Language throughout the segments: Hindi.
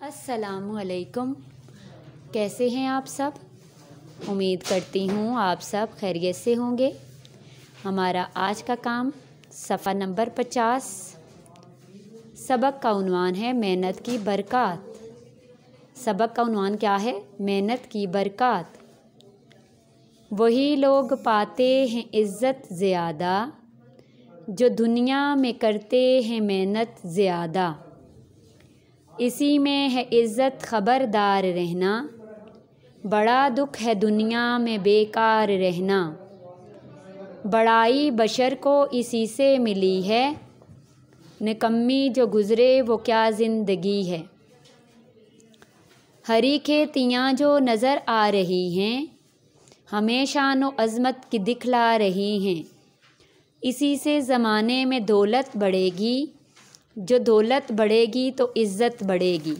अस्सलामुअलैकुम। कैसे हैं आप सब? उम्मीद करती हूँ आप सब खैरियत से होंगे। हमारा आज का काम सफ़ा नंबर 50। सबक का उन्वान है मेहनत की बरकत। सबक का उन्वान क्या है? मेहनत की बरकत। वही लोग पाते हैं इज़्ज़त ज़्यादा जो दुनिया में करते हैं मेहनत ज़्यादा। इसी में है इज़्ज़त ख़बरदार रहना, बड़ा दुख है दुनिया में बेकार रहना। बड़ाई बशर को इसी से मिली है, निकम्मी जो गुज़रे वो क्या ज़िंदगी है। हरी खेतियाँ जो नज़र आ रही हैं, हमें शान व अज़मत की दिखला रही हैं। इसी से ज़माने में दौलत बढ़ेगी, जो दौलत बढ़ेगी तो इज़्ज़त बढ़ेगी।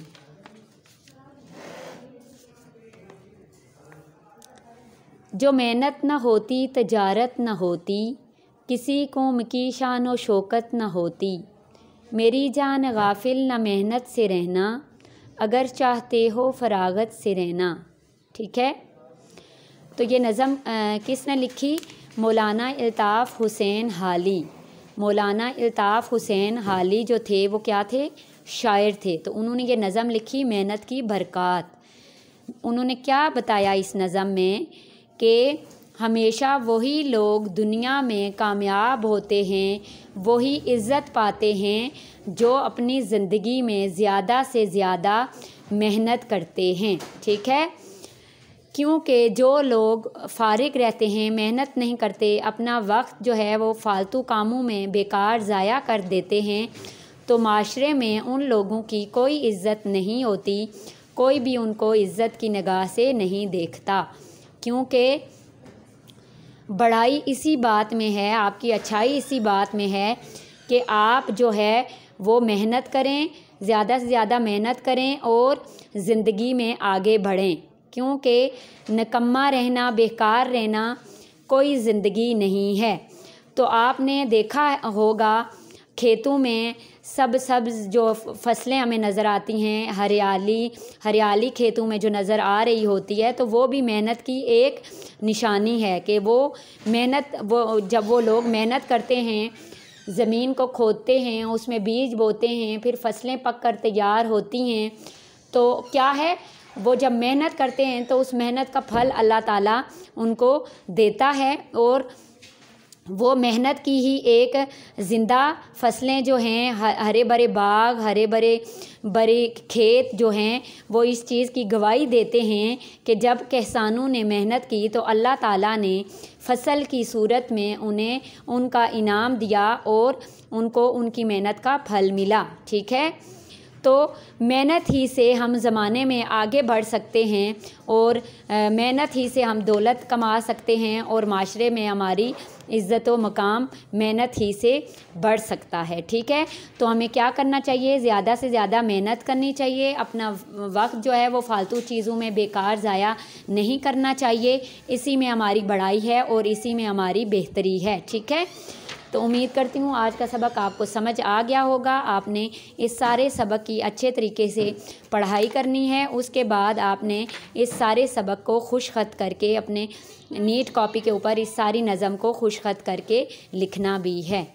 जो मेहनत न होती तजारत न होती, किसी कौम की शान व शौकत न होती। मेरी जान गाफिल न मेहनत से रहना, अगर चाहते हो फरागत से रहना। ठीक है, तो ये नज़म किसने लिखी? मौलाना अल्ताफ़ हुसैन हाली। मौलाना अल्ताफ़ हुसैन हाली जो थे वो क्या थे? शायर थे। तो उन्होंने ये नज़म लिखी मेहनत की बरकत। उन्होंने क्या बताया इस नज़म में कि हमेशा वही लोग दुनिया में कामयाब होते हैं, वही इज़्ज़त पाते हैं जो अपनी ज़िंदगी में ज़्यादा से ज़्यादा मेहनत करते हैं। ठीक है, क्योंकि जो लोग फ़ारिग रहते हैं, मेहनत नहीं करते, अपना वक्त जो है वो फ़ालतू कामों में बेकार ज़ाया कर देते हैं, तो माशरे में उन लोगों की कोई इज़्ज़त नहीं होती, कोई भी उनको इज़्ज़त की निगाह से नहीं देखता। क्योंकि बड़ाई इसी बात में है, आपकी अच्छाई इसी बात में है कि आप जो है वो मेहनत करें, ज़्यादा से ज़्यादा मेहनत करें और ज़िंदगी में आगे बढ़ें। क्योंकि निकम्मा रहना, बेकार रहना कोई ज़िंदगी नहीं है। तो आपने देखा होगा खेतों में सब जो फसलें हमें नज़र आती हैं, हरियाली खेतों में जो नज़र आ रही होती है, तो वो भी मेहनत की एक निशानी है कि वो मेहनत, वो जब वो लोग मेहनत करते हैं, ज़मीन को खोदते हैं, उसमें बीज बोते हैं, फिर फसलें पक कर तैयार होती हैं, तो क्या है, वो जब मेहनत करते हैं तो उस मेहनत का फल अल्लाह ताला उनको देता है। और वो मेहनत की ही एक ज़िंदा फसलें जो हैं, हरे भरे बाग, हरे भरे खेत जो हैं, वो इस चीज़ की गवाही देते हैं कि जब किसानों ने मेहनत की तो अल्लाह ताला ने फसल की सूरत में उन्हें उनका इनाम दिया और उनको उनकी मेहनत का फल मिला। ठीक है, तो मेहनत ही से हम ज़माने में आगे बढ़ सकते हैं और मेहनत ही से हम दौलत कमा सकते हैं और माशरे में हमारी इज़्ज़त व मकाम मेहनत ही से बढ़ सकता है। ठीक है, तो हमें क्या करना चाहिए? ज़्यादा से ज़्यादा मेहनत करनी चाहिए। अपना वक्त जो है वो फ़ालतू चीज़ों में बेकार ज़ाया नहीं करना चाहिए। इसी में हमारी बढ़ाई है और इसी में हमारी बेहतरी है। ठीक है, तो उम्मीद करती हूँ आज का सबक आपको समझ आ गया होगा। आपने इस सारे सबक की अच्छे तरीके से पढ़ाई करनी है। उसके बाद आपने इस सारे सबक को खुश ख़त करके अपने नीट कॉपी के ऊपर इस सारी नज़म को खुश ख़त करके लिखना भी है।